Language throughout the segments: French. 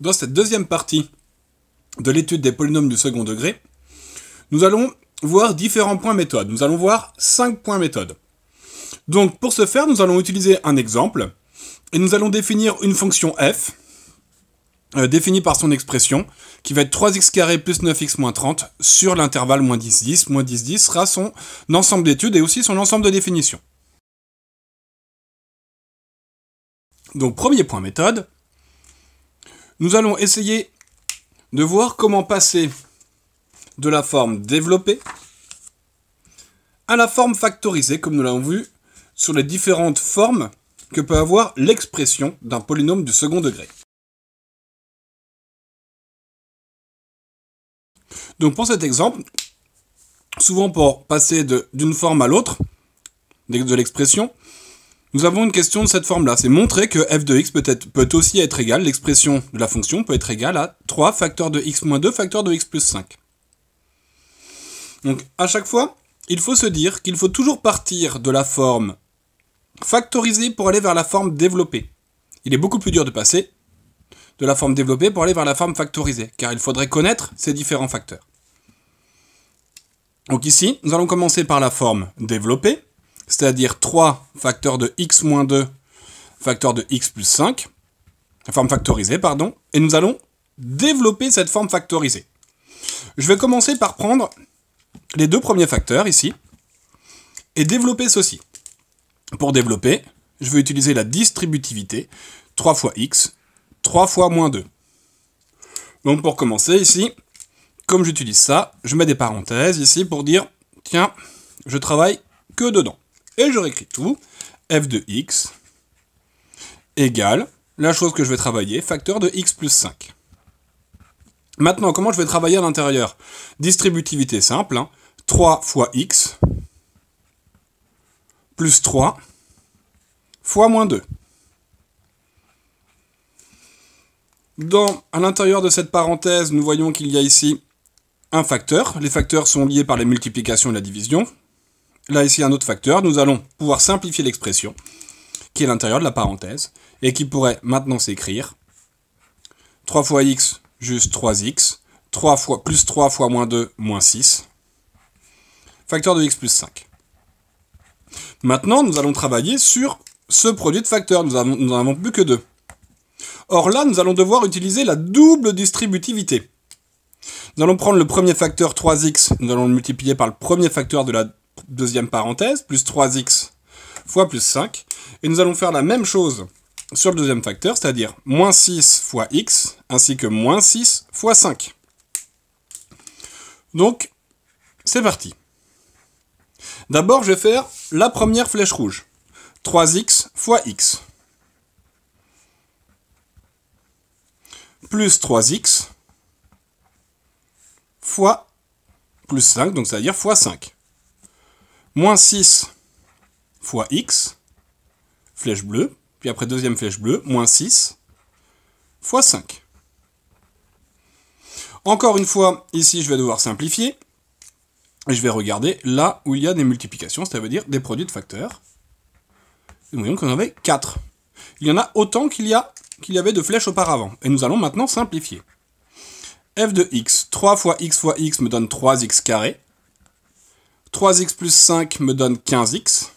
dans cette deuxième partie de l'étude des polynômes du second degré, nous allons voir différents points méthode. Nous allons voir 5 points méthode. Donc pour ce faire, nous allons utiliser un exemple et nous allons définir une fonction f définie par son expression qui va être 3x carré plus 9x moins 30 sur l'intervalle moins 10, 10. Moins 10, 10 sera son ensemble d'études et aussi son ensemble de définitions. Donc premier point méthode, nous allons essayer de voir comment passer de la forme développée à la forme factorisée, comme nous l'avons vu sur les différentes formes que peut avoir l'expression d'un polynôme du second degré. Donc pour cet exemple, souvent pour passer d'une forme à l'autre de l'expression, nous avons une question de cette forme-là. C'est montrer que f de x peut aussi être égal, l'expression de la fonction peut être égale à 3 facteur de x moins 2 facteur de x plus 5. Donc à chaque fois, il faut se dire qu'il faut toujours partir de la forme factorisée pour aller vers la forme développée. Il est beaucoup plus dur de passer de la forme développée pour aller vers la forme factorisée, car il faudrait connaître ces différents facteurs. Donc ici, nous allons commencer par la forme développée, c'est-à-dire 3 facteurs de x moins 2 facteurs de x plus 5, la forme factorisée, pardon, et nous allons développer cette forme factorisée. Je vais commencer par prendre les deux premiers facteurs ici, et développer ceci. Pour développer, je vais utiliser la distributivité, 3 fois x, 3 fois moins 2. Donc pour commencer ici, comme j'utilise ça, je mets des parenthèses ici pour dire, tiens, je travaille que dedans. Et je réécris tout, f de x égale la chose que je vais travailler, facteur de x plus 5. Maintenant, comment je vais travailler à l'intérieur? Distributivité simple, 3 fois x plus 3 fois moins 2. À l'intérieur de cette parenthèse, nous voyons qu'il y a ici un facteur. Les facteurs sont liés par la multiplication et la division. Là, ici, un autre facteur. Nous allons pouvoir simplifier l'expression qui est à l'intérieur de la parenthèse et qui pourrait maintenant s'écrire 3 fois x, juste 3x, plus 3 fois moins 2, moins 6, facteur de x plus 5. Maintenant, nous allons travailler sur ce produit de facteurs. Nous n'en avons plus que 2. Or là, nous allons devoir utiliser la double distributivité. Nous allons prendre le premier facteur 3x, nous allons le multiplier par le premier facteur de la deuxième parenthèse, plus 3x fois plus 5, et nous allons faire la même chose sur le deuxième facteur, c'est-à-dire moins 6 fois x, ainsi que moins 6 fois 5. Donc, c'est parti. D'abord, je vais faire la première flèche rouge. 3x fois x. Plus 3x fois plus 5, donc c'est-à-dire fois 5. Moins 6 fois x, flèche bleue, puis après deuxième flèche bleue, moins 6 fois 5. Encore une fois, ici je vais devoir simplifier, et je vais regarder là où il y a des multiplications, ça veut dire des produits de facteurs. Nous voyons qu'on en avait 4. Il y en a autant qu'il y avait de flèches auparavant. Et nous allons maintenant simplifier. f de x, 3 fois x me donne 3x carré. 3x plus 5 me donne 15x.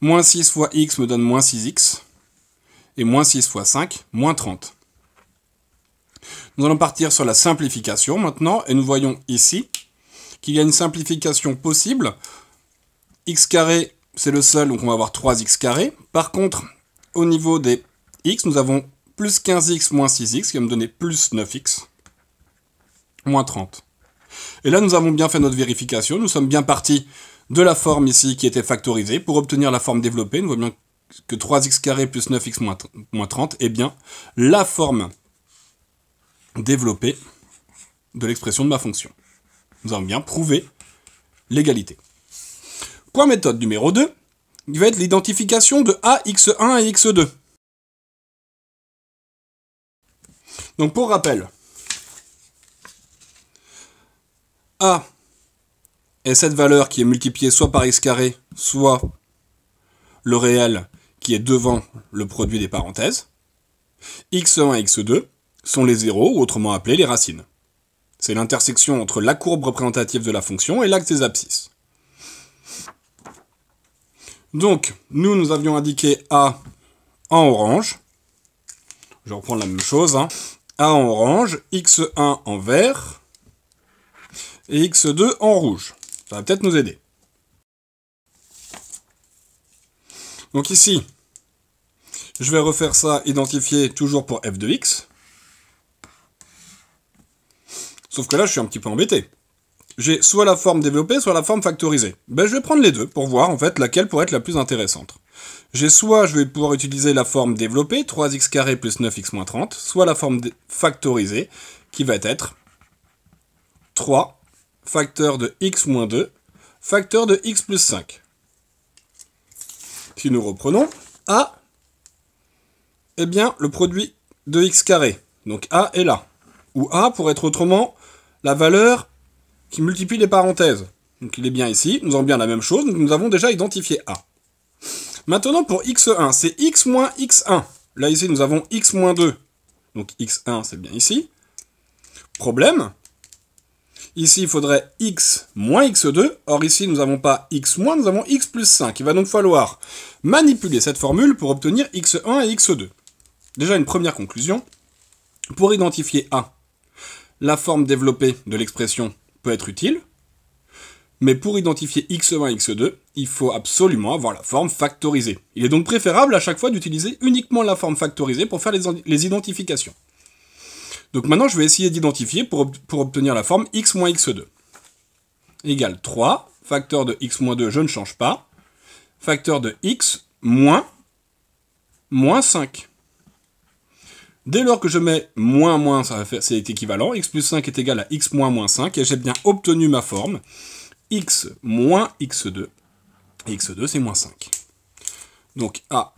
Moins 6 fois x me donne moins 6x. Et moins 6 fois 5, moins 30. Nous allons partir sur la simplification maintenant. Et nous voyons ici qu'il y a une simplification possible. X carré, c'est le seul, donc on va avoir 3x carré. Par contre, au niveau des x, nous avons plus 15x moins 6x, qui va me donner plus 9x, moins 30. Et là, nous avons bien fait notre vérification. Nous sommes bien partis de la forme ici qui était factorisée. Pour obtenir la forme développée, nous voyons bien que 3x carré plus 9x moins 30 est bien la forme développée de l'expression de ma fonction. Nous avons bien prouvé l'égalité. Point méthode numéro 2, qui va être l'identification de a, x1 et x2. Donc pour rappel, a est cette valeur qui est multipliée soit par x carré, soit le réel qui est devant le produit des parenthèses. x1 et x2 sont les zéros, ou autrement appelés les racines. C'est l'intersection entre la courbe représentative de la fonction et l'axe des abscisses. Donc, nous avions indiqué A en orange. Je vais reprendre la même chose. A en orange, x1 en vert et x2 en rouge. Ça va peut-être nous aider. Donc ici, je vais refaire ça identifié toujours pour f de x. Sauf que là, je suis un petit peu embêté. J'ai soit la forme développée, soit la forme factorisée. Ben, je vais prendre les deux pour voir en fait laquelle pourrait être la plus intéressante. J'ai soit je vais pouvoir utiliser la forme développée, 3x² plus 9x moins 30, soit la forme factorisée, qui va être 3 facteur de x moins 2, facteur de x plus 5. Si nous reprenons, A, eh bien, le produit de x carré. Donc A est là. Ou A pourrait être autrement la valeur qui multiplie les parenthèses. Donc il est bien ici, nous avons bien la même chose, donc nous avons déjà identifié A. Maintenant pour x1, c'est x moins x1. Là ici nous avons x moins 2, donc x1 c'est bien ici. Problème, ici il faudrait x moins x2, or ici nous n'avons pas x moins, nous avons x plus 5. Il va donc falloir manipuler cette formule pour obtenir x1 et x2. Déjà une première conclusion, pour identifier A, la forme développée de l'expression peut être utile, mais pour identifier x1 et x2, il faut absolument avoir la forme factorisée. Il est donc préférable à chaque fois d'utiliser uniquement la forme factorisée pour faire les identifications. Donc maintenant, je vais essayer d'identifier pour obtenir la forme x moins x2. Égale 3, facteur de x moins 2, je ne change pas, facteur de x moins 5. Dès lors que je mets moins, c'est équivalent, x plus 5 est égal à x moins 5, et j'ai bien obtenu ma forme, x moins x2, et x2 c'est moins 5. Donc A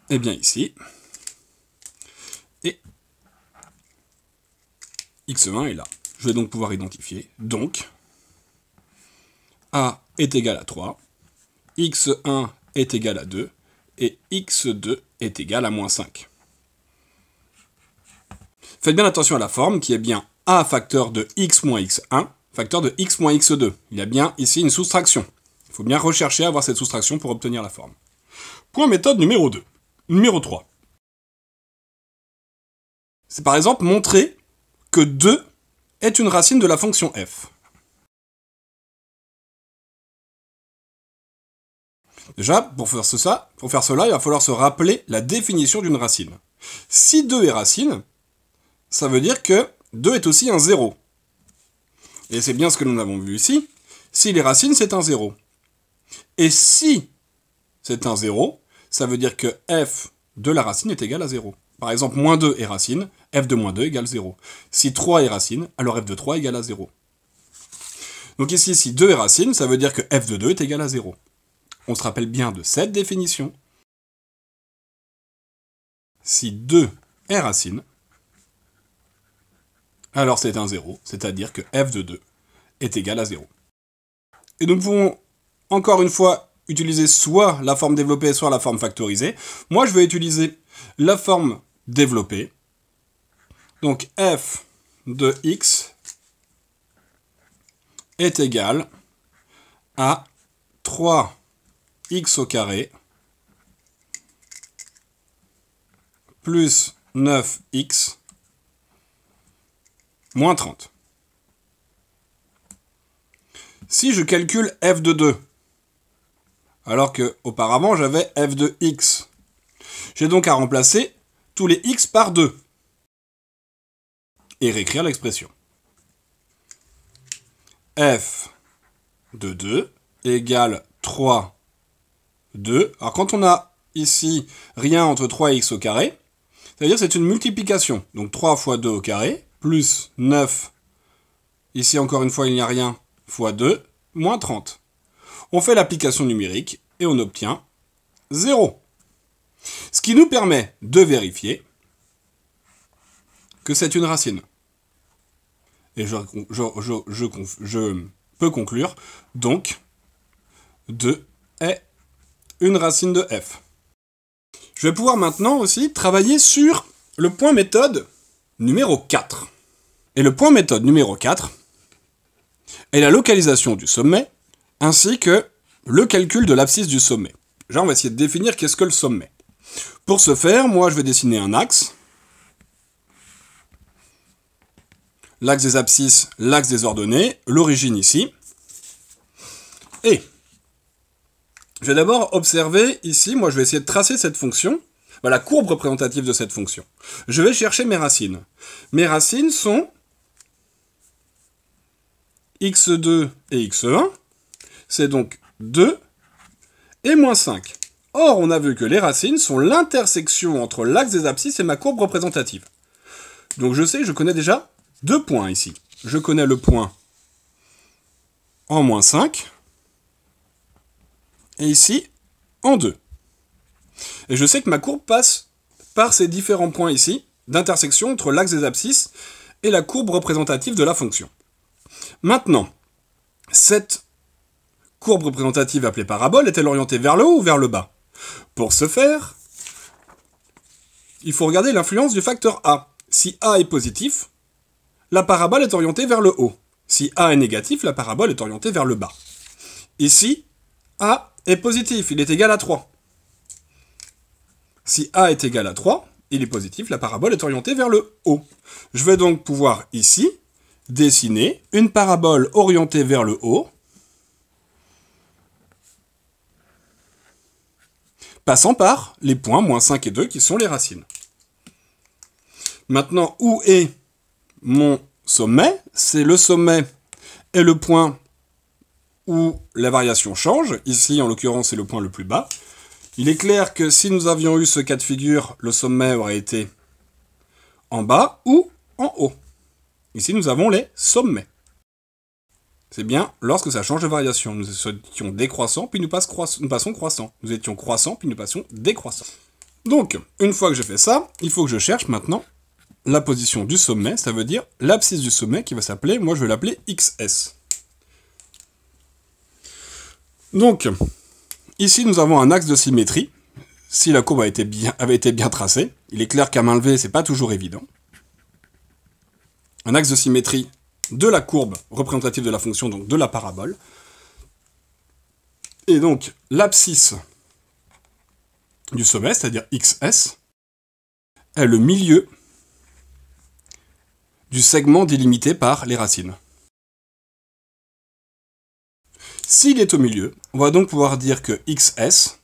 est bien ici, et x1 est là. Je vais donc pouvoir identifier, donc A est égal à 3, x1 est égal à 2, et x2 est égal à moins 5. Faites bien attention à la forme qui est bien A facteur de x moins x1, facteur de x moins x2. Il y a bien ici une soustraction. Il faut bien rechercher à avoir cette soustraction pour obtenir la forme. Point méthode numéro 2. Numéro 3. C'est par exemple montrer que 2 est une racine de la fonction f. Déjà, pour faire cela, il va falloir se rappeler la définition d'une racine. Si 2 est racine, ça veut dire que 2 est aussi un 0. Et c'est bien ce que nous avons vu ici. Si les racines, c'est un 0. Et si c'est un 0, ça veut dire que f de la racine est égal à 0. Par exemple, moins 2 est racine, f de moins 2 égale 0. Si 3 est racine, alors f de 3 égale à 0. Donc ici, si 2 est racine, ça veut dire que f de 2 est égal à 0. On se rappelle bien de cette définition. Si 2 est racine, alors c'est un 0, c'est-à-dire que f de 2 est égal à 0. Et nous pouvons, encore une fois, utiliser soit la forme développée, soit la forme factorisée. Moi, je vais utiliser la forme développée. Donc, f de x est égal à 3x au carré plus 9x moins 30. Si je calcule f de 2, alors que auparavant j'avais f de x, j'ai donc à remplacer tous les x par 2 et réécrire l'expression. F de 2 égale 3, 2. Alors quand on a ici rien entre 3 et x au carré, ça veut dire que c'est une multiplication. Donc 3 fois 2 au carré, plus 9, ici encore une fois il n'y a rien, fois 2, moins 30. On fait l'application numérique et on obtient 0. Ce qui nous permet de vérifier que c'est une racine. Et je peux conclure, donc, 2 est une racine de f. Je vais pouvoir maintenant aussi travailler sur le point méthode numéro 4. Et le point méthode numéro 4 est la localisation du sommet, ainsi que le calcul de l'abscisse du sommet. Là, on va essayer de définir qu'est-ce que le sommet. Pour ce faire, moi, je vais dessiner un axe. L'axe des abscisses, l'axe des ordonnées, l'origine ici. Et je vais d'abord observer ici, moi je vais essayer de tracer cette fonction, la courbe représentative de cette fonction. Je vais chercher mes racines. Mes racines sont x2 et x1, c'est donc 2 et moins 5. Or, on a vu que les racines sont l'intersection entre l'axe des abscisses et ma courbe représentative. Donc je sais que je connais déjà 2 points ici. Je connais le point en moins 5, et ici, en 2. Et je sais que ma courbe passe par ces différents points ici, d'intersection entre l'axe des abscisses et la courbe représentative de la fonction. Maintenant, cette courbe représentative appelée parabole est-elle orientée vers le haut ou vers le bas? Pour ce faire, il faut regarder l'influence du facteur A. Si A est positif, la parabole est orientée vers le haut. Si A est négatif, la parabole est orientée vers le bas. Ici, A est positif, il est égal à 3. Si A est égal à 3, il est positif, la parabole est orientée vers le haut. Je vais donc pouvoir ici dessiner une parabole orientée vers le haut, passant par les points moins 5 et 2 qui sont les racines. Maintenant, où est mon sommet? C'est le sommet et le point où la variation change. Ici, en l'occurrence, c'est le point le plus bas. Il est clair que si nous avions eu ce cas de figure, le sommet aurait été en bas ou en haut. Ici, nous avons les sommets. C'est bien lorsque ça change de variation. Nous étions décroissants, puis nous passons croissant. Nous étions croissants, puis nous passions décroissants. Donc, une fois que j'ai fait ça, il faut que je cherche maintenant la position du sommet, ça veut dire l'abscisse du sommet qui va s'appeler, moi je vais l'appeler XS. Donc, ici nous avons un axe de symétrie. Si la courbe avait été bien tracée, il est clair qu'à main levée, c'est pas toujours évident. Un axe de symétrie de la courbe représentative de la fonction, donc de la parabole. Et donc, l'abscisse du sommet, c'est-à-dire XS, est le milieu du segment délimité par les racines. S'il est au milieu, on va donc pouvoir dire que XS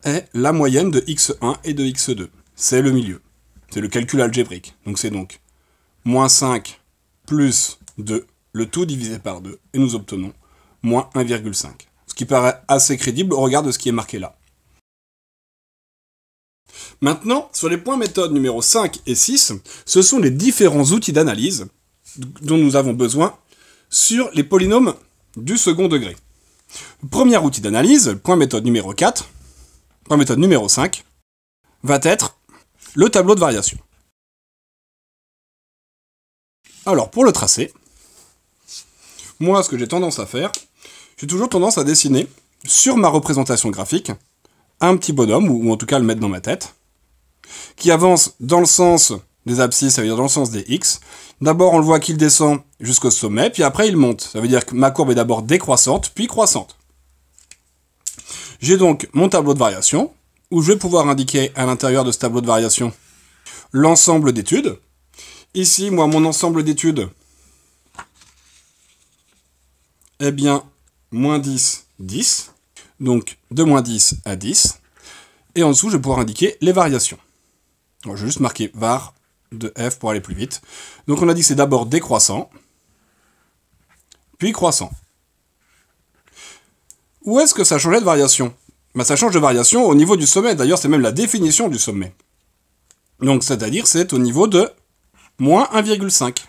est la moyenne de x1 et de x2. C'est le milieu. C'est le calcul algébrique. Donc c'est donc moins 5 plus 2, le tout divisé par 2, et nous obtenons moins 1,5. Ce qui paraît assez crédible au regard de ce qui est marqué là. Maintenant, sur les points méthode numéro 5 et 6, ce sont les différents outils d'analyse dont nous avons besoin sur les polynômes du second degré. Le premier outil d'analyse, le point méthode numéro 4, point méthode numéro 5, va être le tableau de variation. Alors, pour le tracer, moi, ce que j'ai tendance à faire, j'ai toujours tendance à dessiner sur ma représentation graphique un petit bonhomme, ou en tout cas le mettre dans ma tête, qui avance dans le sens des abscisses, ça veut dire dans le sens des x. D'abord, on le voit qu'il descend jusqu'au sommet, puis après, il monte. Ça veut dire que ma courbe est d'abord décroissante, puis croissante. J'ai donc mon tableau de variation, où je vais pouvoir indiquer à l'intérieur de ce tableau de variation l'ensemble d'études. Ici, moi, mon ensemble d'études, eh bien, moins 10, 10. Donc, de moins 10 à 10. Et en dessous, je vais pouvoir indiquer les variations. Alors, je vais juste marquer var de f pour aller plus vite. Donc, on a dit que c'est d'abord décroissant, puis croissant. Où est-ce que ça changeait de variation? Ben, ça change de variation au niveau du sommet. D'ailleurs, c'est même la définition du sommet. Donc, c'est-à-dire, c'est au niveau de moins 1,5.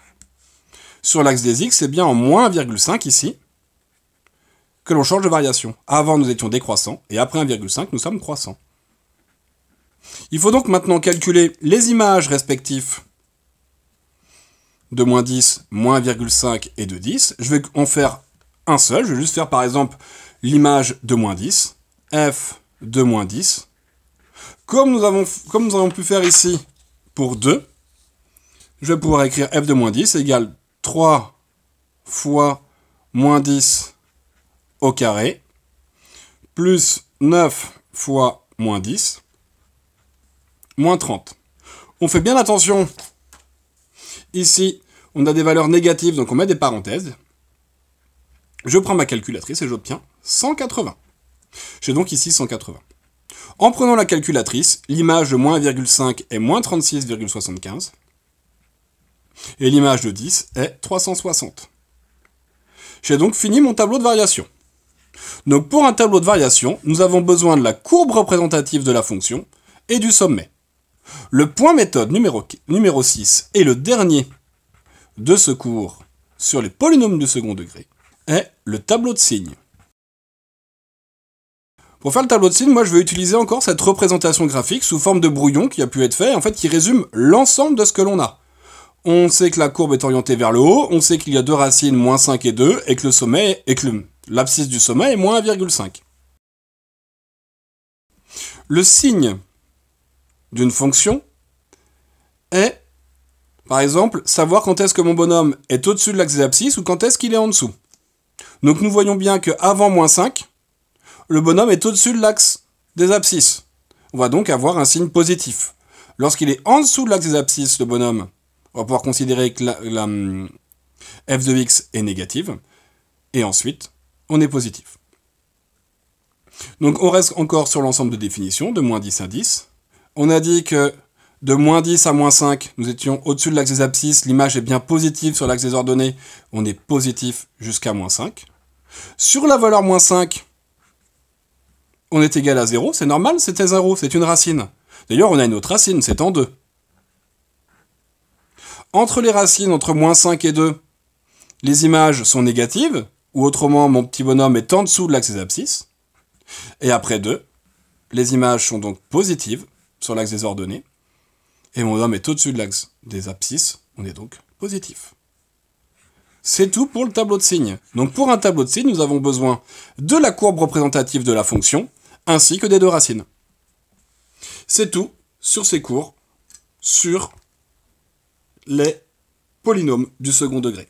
Sur l'axe des x, c'est bien en moins 1,5 ici que l'on change de variation. Avant, nous étions décroissants, et après 1,5, nous sommes croissants. Il faut donc maintenant calculer les images respectives de moins 10, moins 1,5 et de 10. Je vais en faire un seul. Je vais juste faire par exemple l'image de moins 10, f de moins 10. Comme nous avons pu faire ici pour 2, je vais pouvoir écrire f de moins 10 égale 3 fois moins 10 au carré, plus 9 fois moins 10, moins 30. On fait bien attention. Ici, on a des valeurs négatives, donc on met des parenthèses. Je prends ma calculatrice et j'obtiens 180. J'ai donc ici 180. En prenant la calculatrice, l'image de moins 1,5 est moins 36,75. Et l'image de 10 est 360. J'ai donc fini mon tableau de variation. Donc pour un tableau de variation, nous avons besoin de la courbe représentative de la fonction et du sommet. Le point méthode numéro 6 et le dernier de ce cours sur les polynômes du second degré est le tableau de signes. Pour faire le tableau de signes, moi je vais utiliser encore cette représentation graphique sous forme de brouillon qui a pu être fait, en fait qui résume l'ensemble de ce que l'on a. On sait que la courbe est orientée vers le haut, on sait qu'il y a deux racines, moins 5 et 2, et que le sommet, l'abscisse du sommet est moins 1,5. Le signe d'une fonction est, par exemple, savoir quand est-ce que mon bonhomme est au-dessus de l'axe des abscisses ou quand est-ce qu'il est en dessous. Donc nous voyons bien qu'avant moins 5, le bonhomme est au-dessus de l'axe des abscisses. On va donc avoir un signe positif. Lorsqu'il est en dessous de l'axe des abscisses, le bonhomme, on va pouvoir considérer que la f de x est négative. Et ensuite, on est positif. Donc on reste encore sur l'ensemble de définitions, de moins 10 à 10. On a dit que de moins 10 à moins 5, nous étions au-dessus de l'axe des abscisses. L'image est bien positive sur l'axe des ordonnées. On est positif jusqu'à moins 5. Sur la valeur moins 5, on est égal à 0. C'est normal, c'était 0, c'est une racine. D'ailleurs, on a une autre racine, c'est en 2. Entre les racines, entre moins 5 et 2, les images sont négatives, ou autrement, mon petit bonhomme est en dessous de l'axe des abscisses. Et après 2, les images sont donc positives sur l'axe des ordonnées, et mon bonhomme est au-dessus de l'axe des abscisses, on est donc positif. C'est tout pour le tableau de signes. Donc pour un tableau de signes, nous avons besoin de la courbe représentative de la fonction, ainsi que des deux racines. C'est tout sur ces cours sur les polynômes du second degré.